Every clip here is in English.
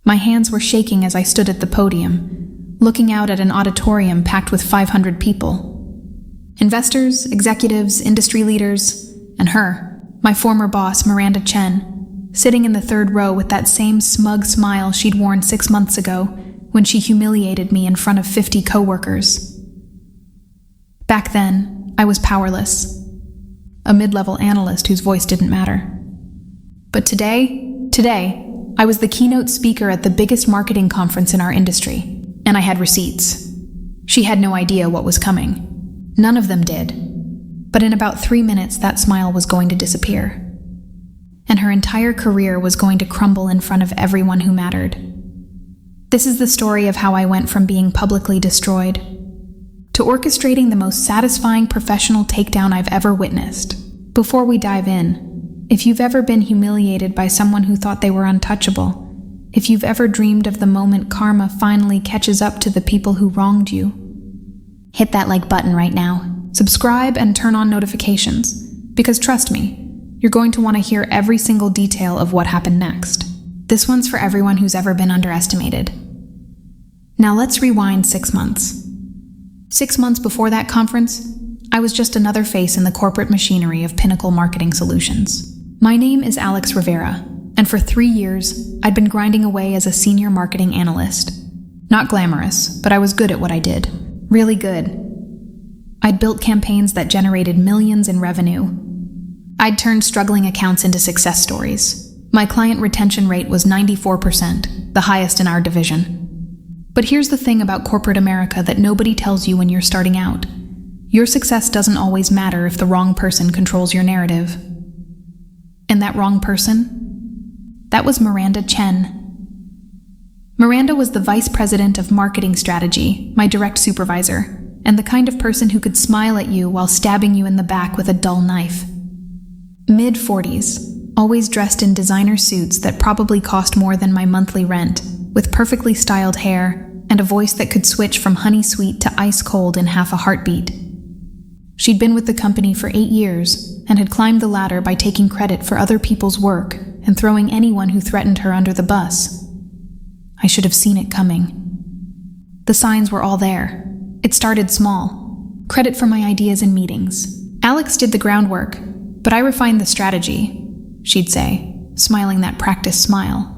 My hands were shaking as I stood at the podium, looking out at an auditorium packed with 500 people. Investors, executives, industry leaders, and her, my former boss, Miranda Chen, sitting in the third row with that same smug smile she'd worn 6 months ago when she humiliated me in front of 50 coworkers. Back then, I was powerless, a mid-level analyst whose voice didn't matter. But today, I was the keynote speaker at the biggest marketing conference in our industry, and I had receipts. She had no idea what was coming. None of them did. But in about 3 minutes, that smile was going to disappear. And her entire career was going to crumble in front of everyone who mattered. This is the story of how I went from being publicly destroyed to orchestrating the most satisfying professional takedown I've ever witnessed. Before we dive in, if you've ever been humiliated by someone who thought they were untouchable, if you've ever dreamed of the moment karma finally catches up to the people who wronged you, hit that like button right now. Subscribe and turn on notifications, because trust me, you're going to want to hear every single detail of what happened next. This one's for everyone who's ever been underestimated. Now let's rewind 6 months. 6 months before that conference, I was just another face in the corporate machinery of Pinnacle Marketing Solutions. My name is Alex Rivera, and for 3 years, I'd been grinding away as a senior marketing analyst. Not glamorous, but I was good at what I did. Really good. I'd built campaigns that generated millions in revenue. I'd turned struggling accounts into success stories. My client retention rate was 94%, the highest in our division. But here's the thing about corporate America that nobody tells you when you're starting out. Your success doesn't always matter if the wrong person controls your narrative. And that wrong person? That was Miranda Chen. Miranda was the vice president of marketing strategy, my direct supervisor, and the kind of person who could smile at you while stabbing you in the back with a dull knife. Mid-40s, always dressed in designer suits that probably cost more than my monthly rent, with perfectly styled hair and a voice that could switch from honey sweet to ice cold in half a heartbeat. She'd been with the company for 8 years and had climbed the ladder by taking credit for other people's work and throwing anyone who threatened her under the bus. I should have seen it coming. The signs were all there. It started small. Credit for my ideas in meetings. Alex did the groundwork, but I refined the strategy, she'd say, smiling that practiced smile.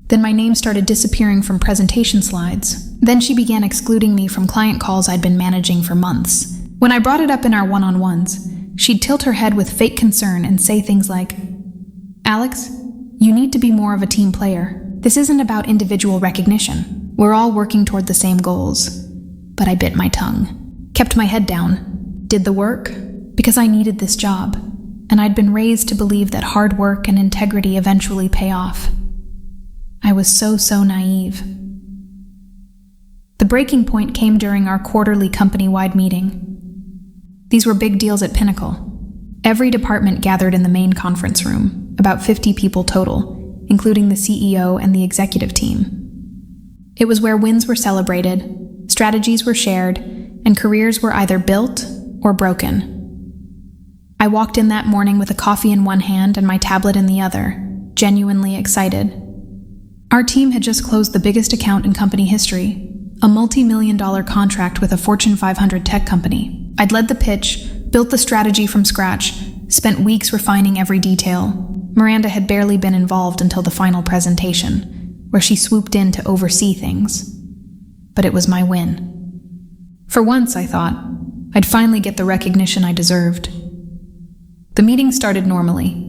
Then my name started disappearing from presentation slides. Then she began excluding me from client calls I'd been managing for months. When I brought it up in our one-on-ones, she'd tilt her head with fake concern and say things like, "Alex, you need to be more of a team player. This isn't about individual recognition. We're all working toward the same goals." But I bit my tongue, kept my head down, did the work, because I needed this job, and I'd been raised to believe that hard work and integrity eventually pay off. I was so naive. The breaking point came during our quarterly company-wide meeting. These were big deals at Pinnacle. Every department gathered in the main conference room, about 50 people total, including the CEO and the executive team. It was where wins were celebrated, strategies were shared, and careers were either built or broken. I walked in that morning with a coffee in one hand and my tablet in the other, genuinely excited. Our team had just closed the biggest account in company history, a multi-million-dollar contract with a Fortune 500 tech company. I'd led the pitch, built the strategy from scratch, spent weeks refining every detail. Miranda had barely been involved until the final presentation, where she swooped in to oversee things. But it was my win. For once, I thought, I'd finally get the recognition I deserved. The meeting started normally.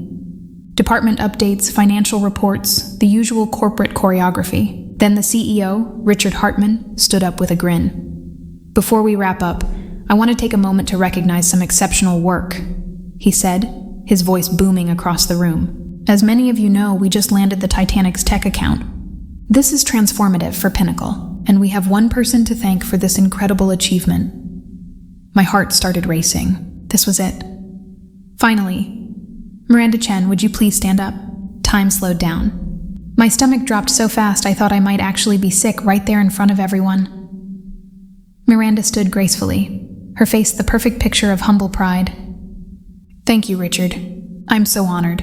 Department updates, financial reports, the usual corporate choreography. Then the CEO, Richard Hartman, stood up with a grin. "Before we wrap up, I want to take a moment to recognize some exceptional work," he said, his voice booming across the room. "As many of you know, we just landed the Titanic's tech account. This is transformative for Pinnacle, and we have one person to thank for this incredible achievement." My heart started racing. This was it. Finally, "Miranda Chen, would you please stand up?" Time slowed down. My stomach dropped so fast I thought I might actually be sick right there in front of everyone. Miranda stood gracefully, her face the perfect picture of humble pride. "Thank you, Richard. I'm so honored."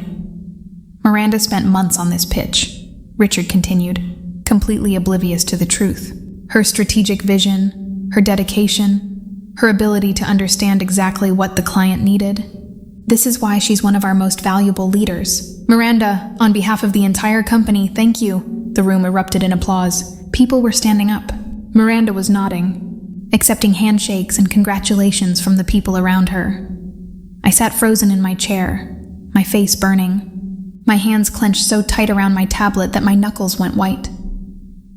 Miranda spent months on this pitch, Richard continued. completely oblivious to the truth. Her strategic vision, her dedication, her ability to understand exactly what the client needed. This is why she's one of our most valuable leaders. Miranda, on behalf of the entire company, thank you. The room erupted in applause. People were standing up. Miranda was nodding, accepting handshakes and congratulations from the people around her. I sat frozen in my chair, my face burning, my hands clenched so tight around my tablet that my knuckles went white.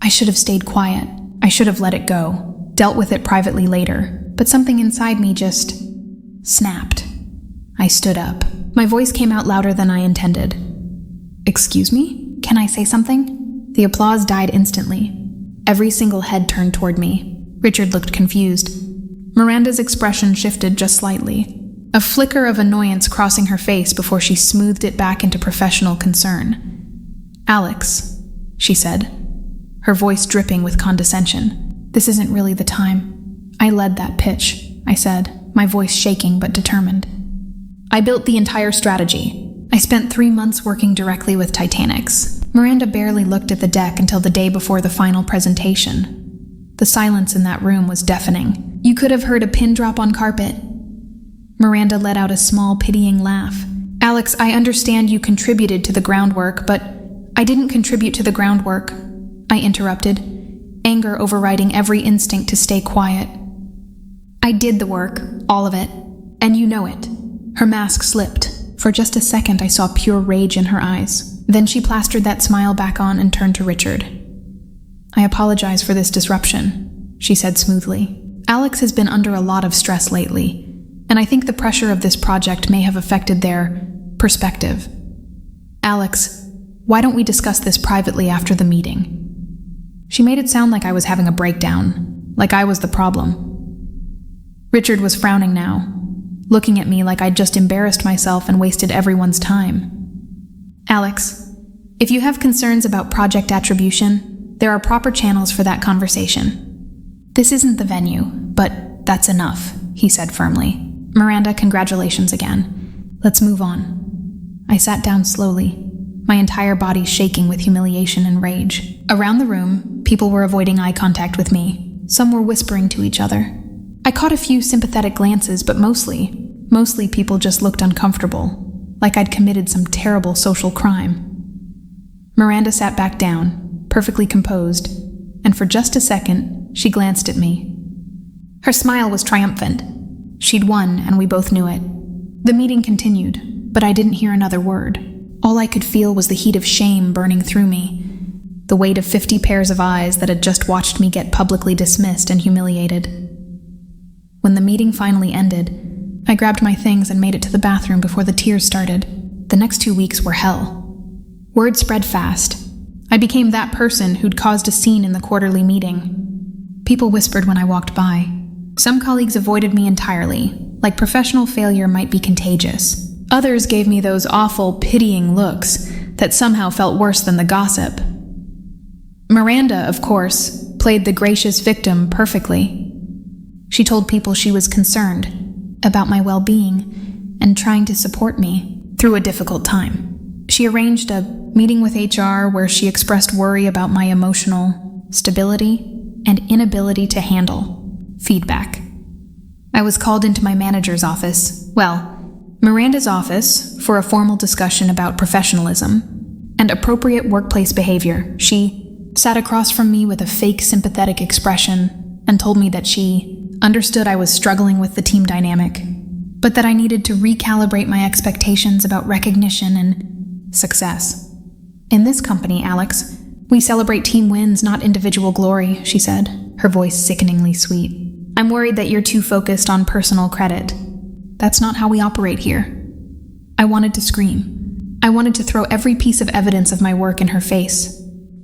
I should have stayed quiet. I should have let it go, dealt with it privately later, but something inside me just snapped. I stood up. My voice came out louder than I intended. Excuse me? Can I say something? The applause died instantly. Every single head turned toward me. Richard looked confused. Miranda's expression shifted just slightly, a flicker of annoyance crossing her face before she smoothed it back into professional concern. Alex, she said, her voice dripping with condescension. This isn't really the time. I led that pitch, I said, my voice shaking but determined. I built the entire strategy. I spent 3 months working directly with Titanics. Miranda barely looked at the deck until the day before the final presentation. The silence in that room was deafening. You could have heard a pin drop on carpet. Miranda let out a small, pitying laugh. Alex, I understand you contributed to the groundwork, but I didn't contribute to the groundwork, I interrupted, anger overriding every instinct to stay quiet. I did the work, all of it, and you know it. Her mask slipped. For just a second, I saw pure rage in her eyes. Then she plastered that smile back on and turned to Richard. I apologize for this disruption, she said smoothly. Alex has been under a lot of stress lately, and I think the pressure of this project may have affected their perspective. Alex, why don't we discuss this privately after the meeting? She made it sound like I was having a breakdown, like I was the problem. Richard was frowning now, looking at me like I'd just embarrassed myself and wasted everyone's time. Alex, if you have concerns about project attribution, there are proper channels for that conversation. This isn't the venue, but that's enough, he said firmly. Miranda, congratulations again. Let's move on. I sat down slowly, my entire body shaking with humiliation and rage. Around the room, people were avoiding eye contact with me. Some were whispering to each other. I caught a few sympathetic glances, but mostly people just looked uncomfortable, like I'd committed some terrible social crime. Miranda sat back down, perfectly composed, and for just a second, she glanced at me. Her smile was triumphant. She'd won, and we both knew it. The meeting continued, but I didn't hear another word. All I could feel was the heat of shame burning through me, the weight of 50 pairs of eyes that had just watched me get publicly dismissed and humiliated. When the meeting finally ended, I grabbed my things and made it to the bathroom before the tears started. The next 2 weeks were hell. Word spread fast. I became that person who'd caused a scene in the quarterly meeting. People whispered when I walked by. Some colleagues avoided me entirely, like professional failure might be contagious. Others gave me those awful, pitying looks that somehow felt worse than the gossip. Miranda, of course, played the gracious victim perfectly. She told people she was concerned about my well-being and trying to support me through a difficult time. She arranged a meeting with HR where she expressed worry about my emotional stability and inability to handle feedback. I was called into my manager's office, Miranda's office, for a formal discussion about professionalism and appropriate workplace behavior. She sat across from me with a fake sympathetic expression and told me that she understood I was struggling with the team dynamic, but that I needed to recalibrate my expectations about recognition and success. In this company, Alex, we celebrate team wins, not individual glory, she said, her voice sickeningly sweet. I'm worried that you're too focused on personal credit. That's not how we operate here. I wanted to scream. I wanted to throw every piece of evidence of my work in her face.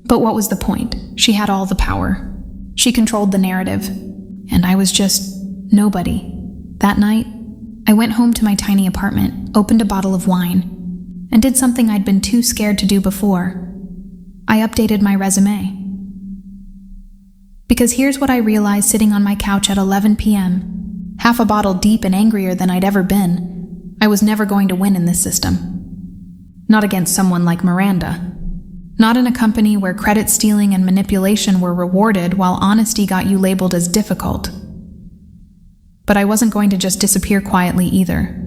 But what was the point? She had all the power. She controlled the narrative. And I was just nobody. That night, I went home to my tiny apartment, opened a bottle of wine, and did something I'd been too scared to do before. I updated my resume. Because here's what I realized sitting on my couch at 11 p.m., half a bottle deep and angrier than I'd ever been. I was never going to win in this system. Not against someone like Miranda. Not in a company where credit stealing and manipulation were rewarded while honesty got you labeled as difficult. But I wasn't going to just disappear quietly either.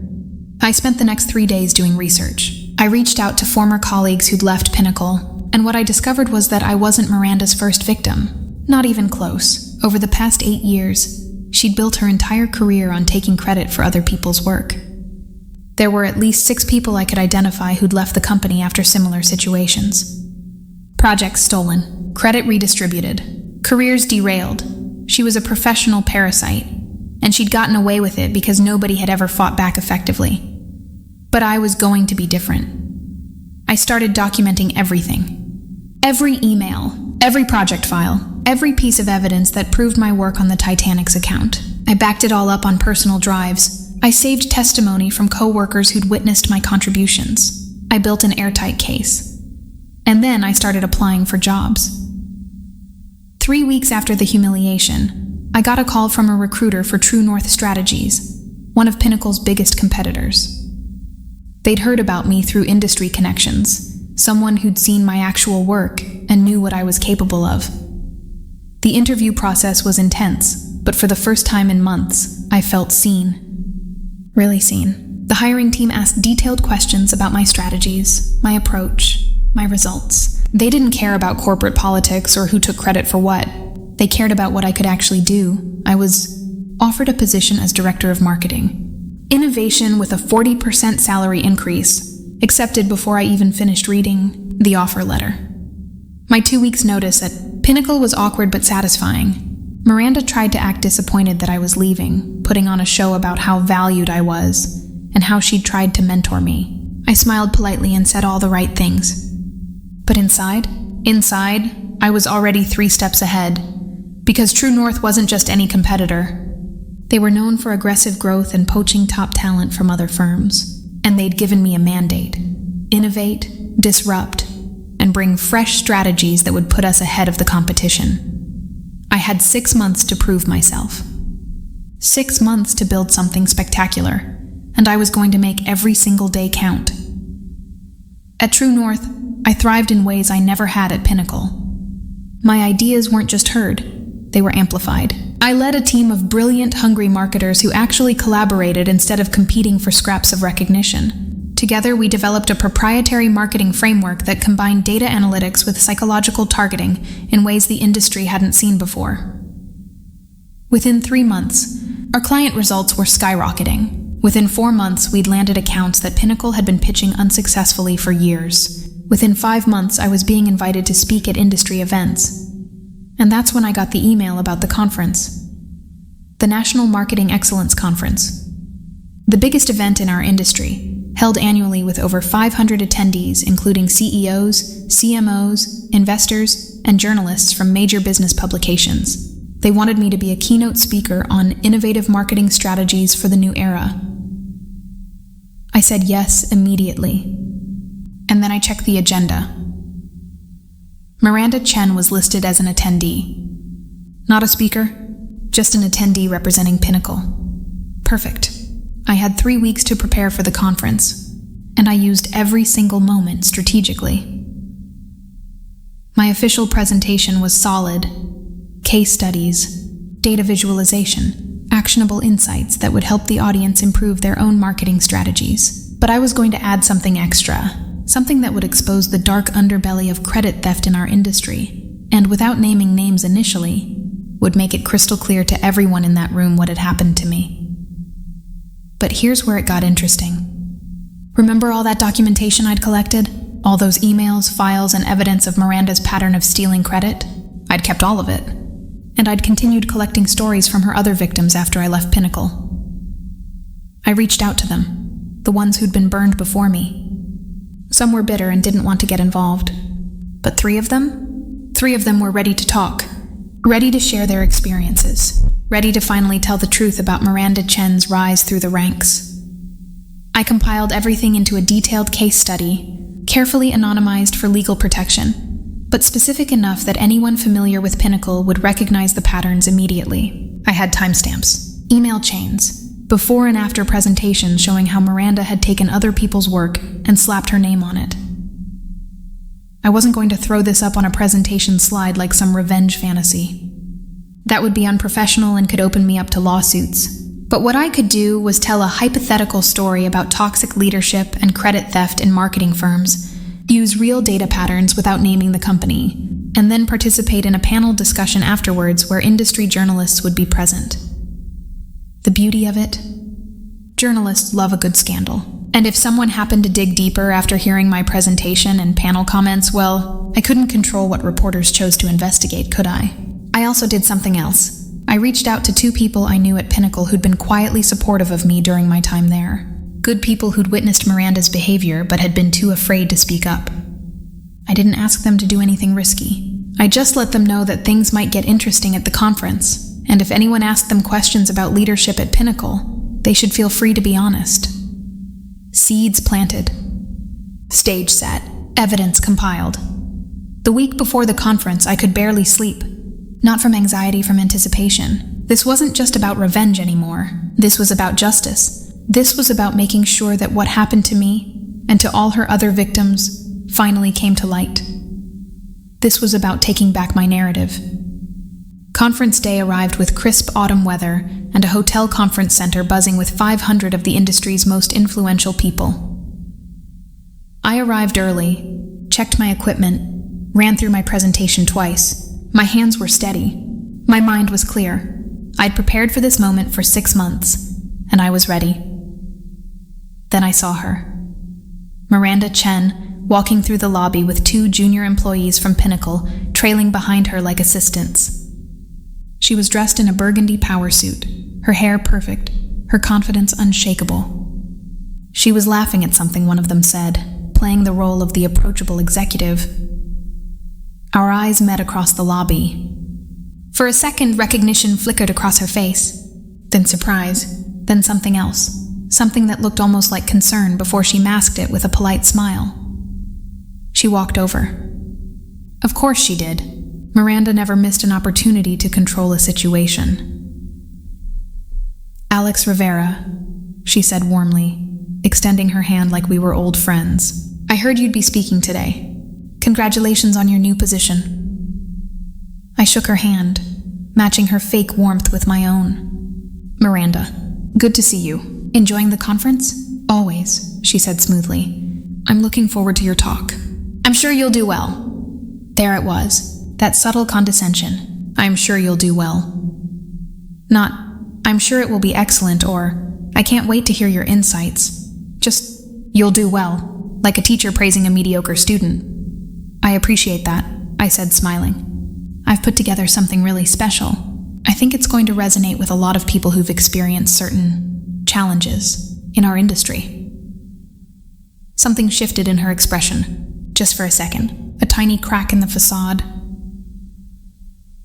I spent the next 3 days doing research. I reached out to former colleagues who'd left Pinnacle, and what I discovered was that I wasn't Miranda's first victim. Not even close. Over the past 8 years, she'd built her entire career on taking credit for other people's work. There were at least 6 people I could identify who'd left the company after similar situations. Projects stolen, credit redistributed, careers derailed. She was a professional parasite, and she'd gotten away with it because nobody had ever fought back effectively. But I was going to be different. I started documenting everything. Every email, every project file, every piece of evidence that proved my work on the Titanic's account. I backed it all up on personal drives. I saved testimony from co-workers who'd witnessed my contributions. I built an airtight case. And then I started applying for jobs. 3 weeks after the humiliation, I got a call from a recruiter for True North Strategies, one of Pinnacle's biggest competitors. They'd heard about me through industry connections, someone who'd seen my actual work and knew what I was capable of. The interview process was intense, but for the first time in months, I felt seen. Really seen. The hiring team asked detailed questions about my strategies, my approach, my results. They didn't care about corporate politics or who took credit for what. They cared about what I could actually do. I was offered a position as director of marketing. Innovation with a 40% salary increase, accepted before I even finished reading the offer letter. My 2 weeks' notice at Pinnacle was awkward but satisfying. Miranda tried to act disappointed that I was leaving, putting on a show about how valued I was and how she'd tried to mentor me. I smiled politely and said all the right things. But inside, I was already 3 steps ahead, because True North wasn't just any competitor. They were known for aggressive growth and poaching top talent from other firms, and they'd given me a mandate: innovate, disrupt, and bring fresh strategies that would put us ahead of the competition. I had 6 months to prove myself. 6 months to build something spectacular, and I was going to make every single day count. At True North, I thrived in ways I never had at Pinnacle. My ideas weren't just heard, they were amplified. I led a team of brilliant, hungry marketers who actually collaborated instead of competing for scraps of recognition. Together, we developed a proprietary marketing framework that combined data analytics with psychological targeting in ways the industry hadn't seen before. Within 3 months, our client results were skyrocketing. Within 4 months, we'd landed accounts that Pinnacle had been pitching unsuccessfully for years. Within 5 months, I was being invited to speak at industry events. And that's when I got the email about the conference. The National Marketing Excellence Conference. The biggest event in our industry, held annually with over 500 attendees, including CEOs, CMOs, investors, and journalists from major business publications. They wanted me to be a keynote speaker on innovative marketing strategies for the new era. I said yes immediately. And then I checked the agenda. Miranda Chen was listed as an attendee. Not a speaker, just an attendee representing Pinnacle. Perfect. I had 3 weeks to prepare for the conference, and I used every single moment strategically. My official presentation was solid. Case studies, data visualization, actionable insights that would help the audience improve their own marketing strategies. But I was going to add something extra. Something that would expose the dark underbelly of credit theft in our industry, and without naming names initially, would make it crystal clear to everyone in that room what had happened to me. But here's where it got interesting. Remember all that documentation I'd collected? All those emails, files, and evidence of Miranda's pattern of stealing credit? I'd kept all of it. And I'd continued collecting stories from her other victims after I left Pinnacle. I reached out to them, the ones who'd been burned before me. Some were bitter and didn't want to get involved. But 3 of them were ready to talk, ready to share their experiences, ready to finally tell the truth about Miranda Chen's rise through the ranks. I compiled everything into a detailed case study, carefully anonymized for legal protection, but specific enough that anyone familiar with Pinnacle would recognize the patterns immediately. I had timestamps, email chains, before and after presentations showing how Miranda had taken other people's work and slapped her name on it. I wasn't going to throw this up on a presentation slide like some revenge fantasy. That would be unprofessional and could open me up to lawsuits. But what I could do was tell a hypothetical story about toxic leadership and credit theft in marketing firms, use real data patterns without naming the company, and then participate in a panel discussion afterwards where industry journalists would be present. The beauty of it? Journalists love a good scandal. And if someone happened to dig deeper after hearing my presentation and panel comments, well, I couldn't control what reporters chose to investigate, could I? I also did something else. I reached out to 2 people I knew at Pinnacle who'd been quietly supportive of me during my time there. Good people who'd witnessed Miranda's behavior but had been too afraid to speak up. I didn't ask them to do anything risky. I just let them know that things might get interesting at the conference, and if anyone asked them questions about leadership at Pinnacle, they should feel free to be honest. Seeds planted. Stage set. Evidence compiled. The week before the conference, I could barely sleep. Not from anxiety, from anticipation. This wasn't just about revenge anymore. This was about justice. This was about making sure that what happened to me, and to all her other victims, finally came to light. This was about taking back my narrative. Conference day arrived with crisp autumn weather and a hotel conference center buzzing with 500 of the industry's most influential people. I arrived early, checked my equipment, ran through my presentation twice. My hands were steady. My mind was clear. I'd prepared for this moment for 6 months, and I was ready. Then I saw her. Miranda Chen, walking through the lobby with 2 junior employees from Pinnacle trailing behind her like assistants. She was dressed in a burgundy power suit, her hair perfect, her confidence unshakable. She was laughing at something one of them said, playing the role of the approachable executive. Our eyes met across the lobby. For a second, recognition flickered across her face, then surprise, then something else, something that looked almost like concern before she masked it with a polite smile. She walked over. Of course she did. Miranda never missed an opportunity to control a situation. Alex Rivera, she said warmly, extending her hand like we were old friends. I heard you'd be speaking today. Congratulations on your new position. I shook her hand, matching her fake warmth with my own. Miranda, good to see you. Enjoying the conference? Always, she said smoothly. I'm looking forward to your talk. I'm sure you'll do well. There it was. That subtle condescension. I'm sure you'll do well. Not, I'm sure it will be excellent, or, I can't wait to hear your insights. Just, you'll do well, like a teacher praising a mediocre student. I appreciate that, I said, smiling. I've put together something really special. I think it's going to resonate with a lot of people who've experienced certain challenges in our industry. Something shifted in her expression, just for a second, a tiny crack in the facade.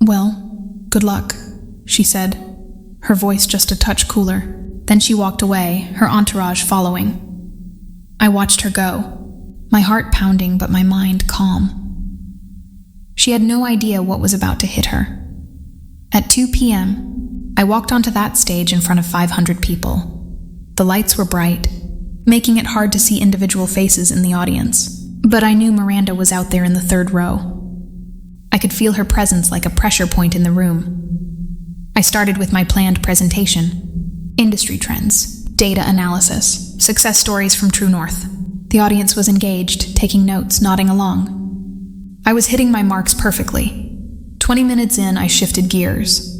Well, good luck, she said, her voice just a touch cooler. Then she walked away, her entourage following. I watched her go, my heart pounding but my mind calm. She had no idea what was about to hit her. At 2 p.m., I walked onto that stage in front of 500 people. The lights were bright, making it hard to see individual faces in the audience, but I knew Miranda was out there in the 3rd row. I could feel her presence like a pressure point in the room. I started with my planned presentation. Industry trends, data analysis, success stories from True North. The audience was engaged, taking notes, nodding along. I was hitting my marks perfectly. 20 minutes in, I shifted gears.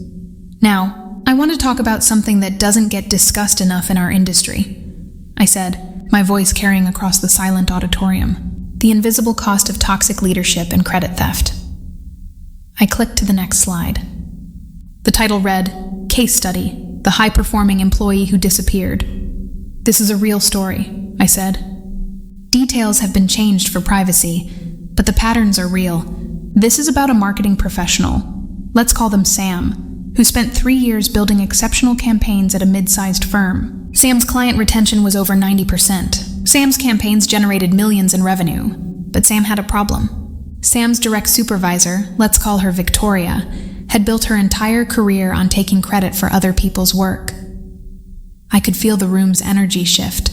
Now, I want to talk about something that doesn't get discussed enough in our industry, I said, my voice carrying across the silent auditorium. The invisible cost of toxic leadership and credit theft. I clicked to the next slide. The title read, Case Study, the high-performing employee who disappeared. This is a real story, I said. Details have been changed for privacy, but the patterns are real. This is about a marketing professional, let's call them Sam, who spent 3 years building exceptional campaigns at a mid-sized firm. Sam's client retention was over 90%. Sam's campaigns generated millions in revenue, but Sam had a problem. Sam's direct supervisor, let's call her Victoria, had built her entire career on taking credit for other people's work. I could feel the room's energy shift.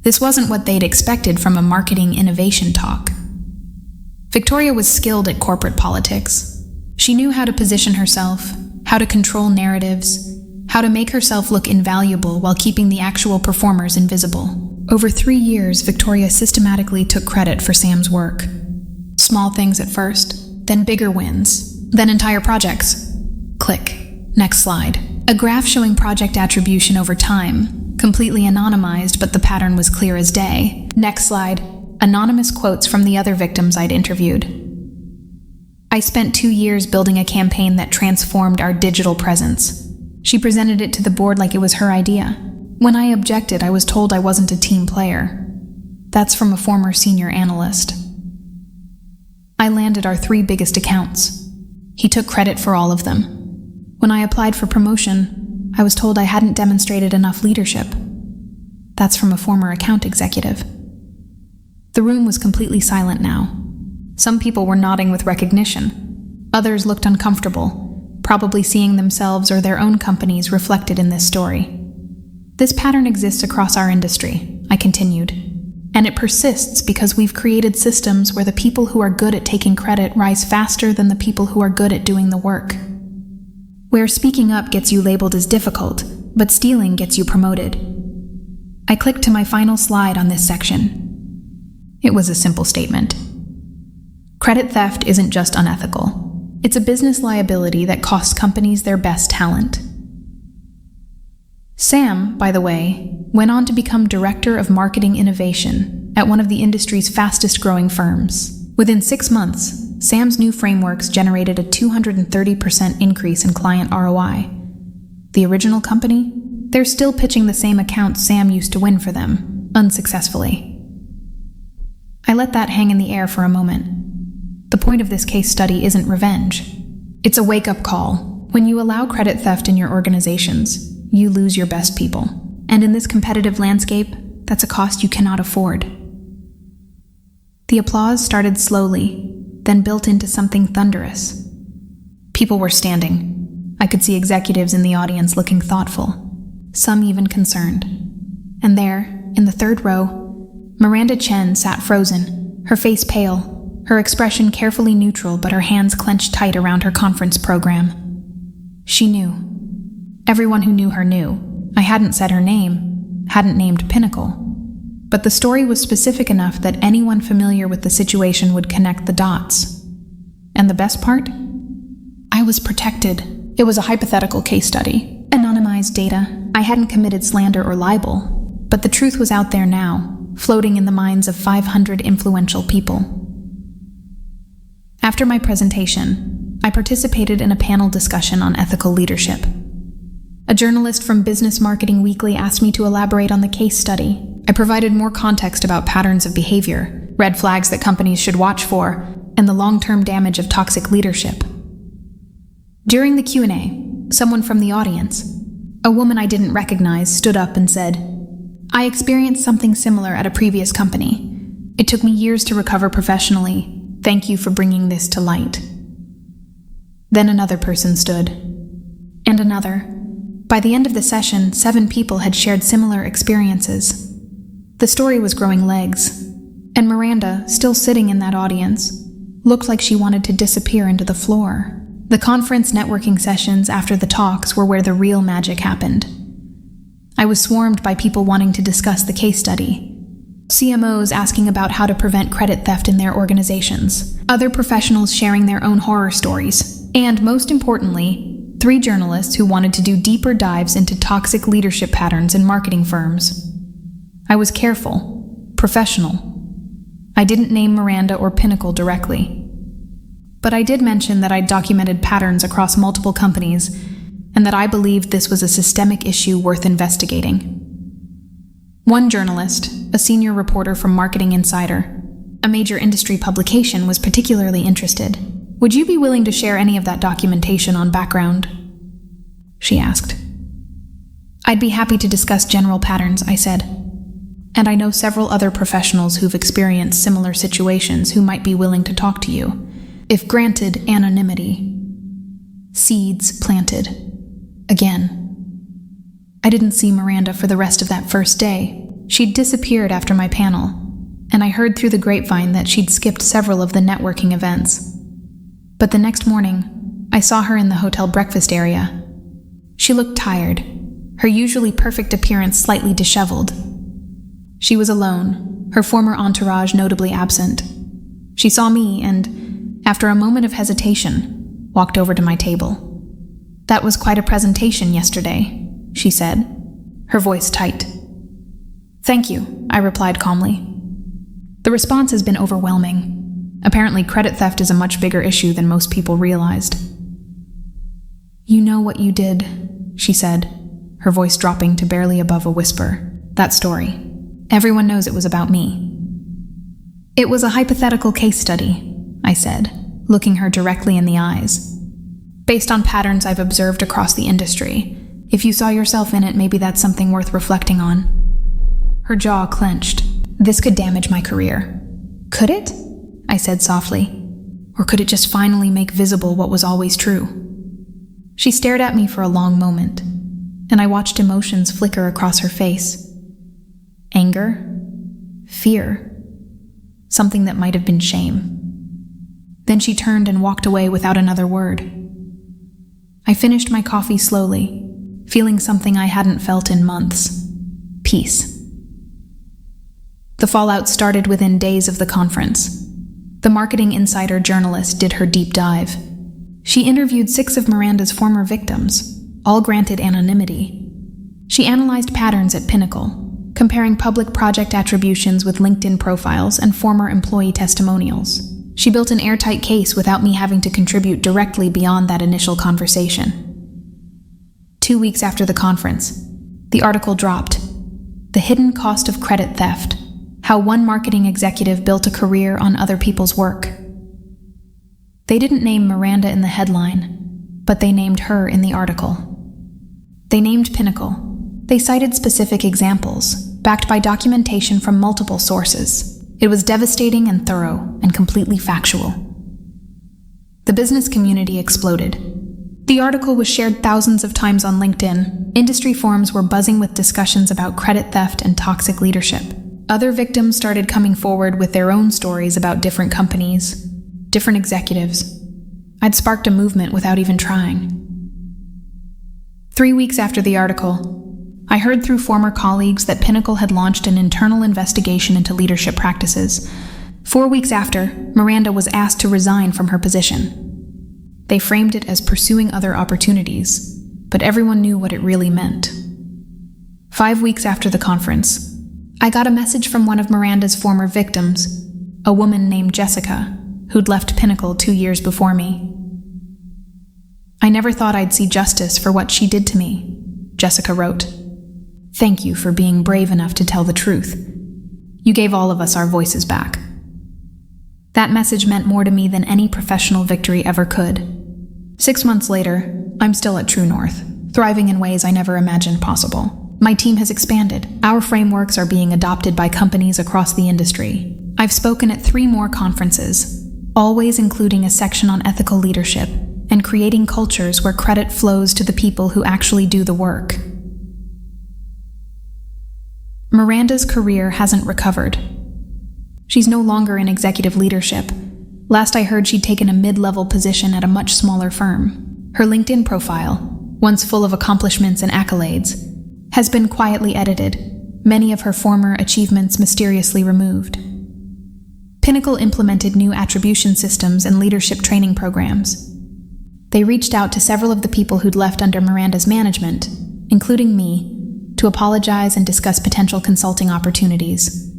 This wasn't what they'd expected from a marketing innovation talk. Victoria was skilled at corporate politics. She knew how to position herself, how to control narratives, how to make herself look invaluable while keeping the actual performers invisible. Over 3 years, Victoria systematically took credit for Sam's work. Small things at first, then bigger wins, then entire projects. Click. Next slide. A graph showing project attribution over time, completely anonymized, but the pattern was clear as day. Next slide. Anonymous quotes from the other victims I'd interviewed. I spent 2 years building a campaign that transformed our digital presence. She presented it to the board like it was her idea. When I objected, I was told I wasn't a team player. That's from a former senior analyst. I landed our 3 biggest accounts. He took credit for all of them. When I applied for promotion, I was told I hadn't demonstrated enough leadership. That's from a former account executive. The room was completely silent now. Some people were nodding with recognition. Others looked uncomfortable, probably seeing themselves or their own companies reflected in this story. This pattern exists across our industry, I continued, and it persists because we've created systems where the people who are good at taking credit rise faster than the people who are good at doing the work. Where speaking up gets you labeled as difficult, but stealing gets you promoted. I clicked to my final slide on this section. It was a simple statement. Credit theft isn't just unethical. It's a business liability that costs companies their best talent. Sam, by the way, went on to become Director of Marketing Innovation at one of the industry's fastest-growing firms. Within 6 months, Sam's new frameworks generated a 230% increase in client ROI. The original company? They're still pitching the same accounts Sam used to win for them, unsuccessfully. I let that hang in the air for a moment. The point of this case study isn't revenge. It's a wake-up call. When you allow credit theft in your organizations, you lose your best people. And in this competitive landscape, that's a cost you cannot afford. The applause started slowly, then built into something thunderous. People were standing. I could see executives in the audience looking thoughtful, some even concerned. And there, in the 3rd row, Miranda Chen sat frozen, her face pale, her expression carefully neutral but her hands clenched tight around her conference program. She knew. Everyone who knew her knew. I hadn't said her name, hadn't named Pinnacle. But the story was specific enough that anyone familiar with the situation would connect the dots. And the best part? I was protected. It was a hypothetical case study. Anonymized data. I hadn't committed slander or libel. But the truth was out there now, floating in the minds of 500 influential people. After my presentation, I participated in a panel discussion on ethical leadership. A journalist from Business Marketing Weekly asked me to elaborate on the case study. I provided more context about patterns of behavior, red flags that companies should watch for, and the long-term damage of toxic leadership. During the Q&A, someone from the audience, a woman I didn't recognize, stood up and said, "I experienced something similar at a previous company. It took me years to recover professionally. Thank you for bringing this to light." Then another person stood, and another. By the end of the session, 7 people had shared similar experiences. The story was growing legs, and Miranda, still sitting in that audience, looked like she wanted to disappear into the floor. The conference networking sessions after the talks were where the real magic happened. I was swarmed by people wanting to discuss the case study. CMOs asking about how to prevent credit theft in their organizations, other professionals sharing their own horror stories, and most importantly, 3 journalists who wanted to do deeper dives into toxic leadership patterns in marketing firms. I was careful, professional. I didn't name Miranda or Pinnacle directly. But I did mention that I'd documented patterns across multiple companies and that I believed this was a systemic issue worth investigating. One journalist, a senior reporter from Marketing Insider, a major industry publication, was particularly interested. "Would you be willing to share any of that documentation on background?" she asked. "I'd be happy to discuss general patterns," I said. "And I know several other professionals who've experienced similar situations who might be willing to talk to you, if granted anonymity." Seeds planted. Again. I didn't see Miranda for the rest of that first day. She'd disappeared after my panel. and I heard through the grapevine that she'd skipped several of the networking events. But the next morning, I saw her in the hotel breakfast area. She looked tired, her usually perfect appearance slightly disheveled. She was alone, her former entourage notably absent. She saw me and, after a moment of hesitation, walked over to my table. "That was quite a presentation yesterday," she said, her voice tight. "Thank you," I replied calmly. The response has been overwhelming. Apparently, credit theft is a much bigger issue than most people realized. "You know what you did," she said, her voice dropping to barely above a whisper. "That story. Everyone knows it was about me." "It was a hypothetical case study," I said, looking her directly in the eyes. "Based on patterns I've observed across the industry. If you saw yourself in it, maybe that's something worth reflecting on." Her jaw clenched. This could damage my career. "Could it?" I said softly. "Or could it just finally make visible what was always true?" She stared at me for a long moment, and I watched emotions flicker across her face. Anger, fear, something that might have been shame. Then she turned and walked away without another word. I finished my coffee slowly, feeling something I hadn't felt in months: peace. The fallout started within days of the conference. The Marketing Insider journalist did her deep dive. She interviewed 6 of Miranda's former victims, all granted anonymity. She analyzed patterns at Pinnacle, comparing public project attributions with LinkedIn profiles and former employee testimonials. She built an airtight case without me having to contribute directly beyond that initial conversation. 2 weeks after the conference, the article dropped. The Hidden Cost of Credit Theft: How One Marketing Executive Built a Career on Other People's Work. They didn't name Miranda in the headline, but they named her in the article. They named Pinnacle. They cited specific examples, backed by documentation from multiple sources. It was devastating and thorough, and completely factual. The business community exploded. The article was shared thousands of times on LinkedIn. Industry forums were buzzing with discussions about credit theft and toxic leadership. Other victims started coming forward with their own stories about different companies, different executives. I'd sparked a movement without even trying. 3 weeks after the article, I heard through former colleagues that Pinnacle had launched an internal investigation into leadership practices. 4 weeks after, Miranda was asked to resign from her position. They framed it as pursuing other opportunities, but everyone knew what it really meant. 5 weeks after the conference, I got a message from one of Miranda's former victims, a woman named Jessica, who'd left Pinnacle 2 years before me. "I never thought I'd see justice for what she did to me," Jessica wrote. "Thank you for being brave enough to tell the truth. You gave all of us our voices back." That message meant more to me than any professional victory ever could. 6 months later, I'm still at True North, thriving in ways I never imagined possible. My team has expanded. Our frameworks are being adopted by companies across the industry. I've spoken at 3 more conferences, always including a section on ethical leadership and creating cultures where credit flows to the people who actually do the work. Miranda's career hasn't recovered. She's no longer in executive leadership. Last I heard, she'd taken a mid-level position at a much smaller firm. Her LinkedIn profile, once full of accomplishments and accolades, has been quietly edited, many of her former achievements mysteriously removed. Pinnacle implemented new attribution systems and leadership training programs. They reached out to several of the people who'd left under Miranda's management, including me, to apologize and discuss potential consulting opportunities.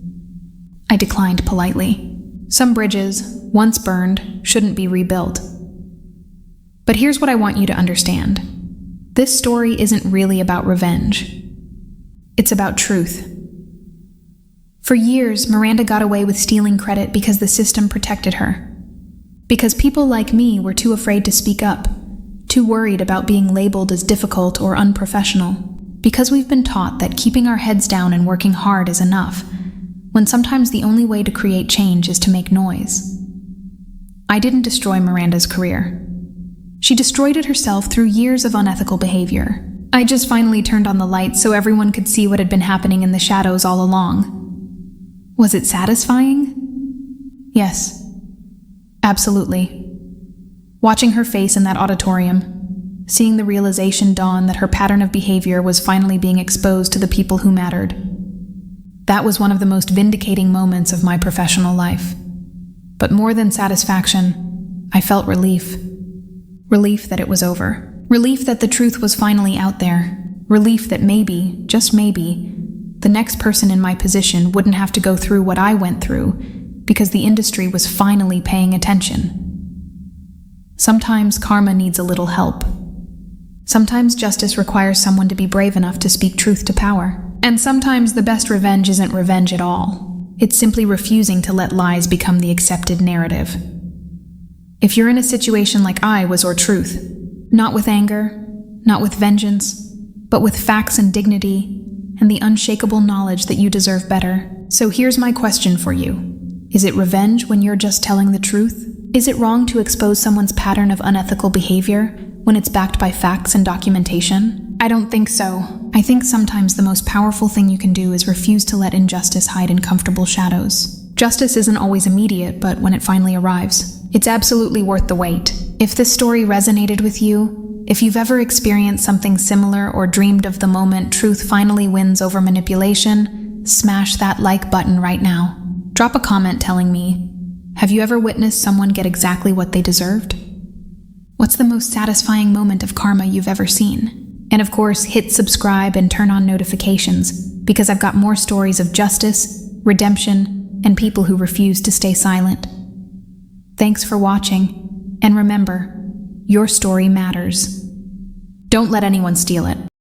I declined politely. Some bridges, once burned, shouldn't be rebuilt. But here's what I want you to understand. This story isn't really about revenge. It's about truth. For years, Miranda got away with stealing credit because the system protected her. Because people like me were too afraid to speak up, too worried about being labeled as difficult or unprofessional. Because we've been taught that keeping our heads down and working hard is enough, when sometimes the only way to create change is to make noise. I didn't destroy Miranda's career. She destroyed it herself through years of unethical behavior. I just finally turned on the lights so everyone could see what had been happening in the shadows all along. Was it satisfying? Yes, absolutely. Watching her face in that auditorium, seeing the realization dawn that her pattern of behavior was finally being exposed to the people who mattered. That was one of the most vindicating moments of my professional life. But more than satisfaction, I felt relief. Relief that it was over. Relief that the truth was finally out there. Relief that maybe, just maybe, the next person in my position wouldn't have to go through what I went through because the industry was finally paying attention. Sometimes karma needs a little help. Sometimes justice requires someone to be brave enough to speak truth to power. And sometimes the best revenge isn't revenge at all. It's simply refusing to let lies become the accepted narrative. If you're in a situation like I was or truth, not with anger, not with vengeance, but with facts and dignity, and the unshakable knowledge that you deserve better. So here's my question for you. Is it revenge when you're just telling the truth? Is it wrong to expose someone's pattern of unethical behavior when it's backed by facts and documentation? I don't think so. I think sometimes the most powerful thing you can do is refuse to let injustice hide in comfortable shadows. Justice isn't always immediate, but when it finally arrives, it's absolutely worth the wait. If this story resonated with you, if you've ever experienced something similar or dreamed of the moment truth finally wins over manipulation, smash that like button right now. Drop a comment telling me, have you ever witnessed someone get exactly what they deserved? What's the most satisfying moment of karma you've ever seen? And of course, hit subscribe and turn on notifications, because I've got more stories of justice, redemption, and people who refuse to stay silent. Thanks for watching, and remember, your story matters. Don't let anyone steal it.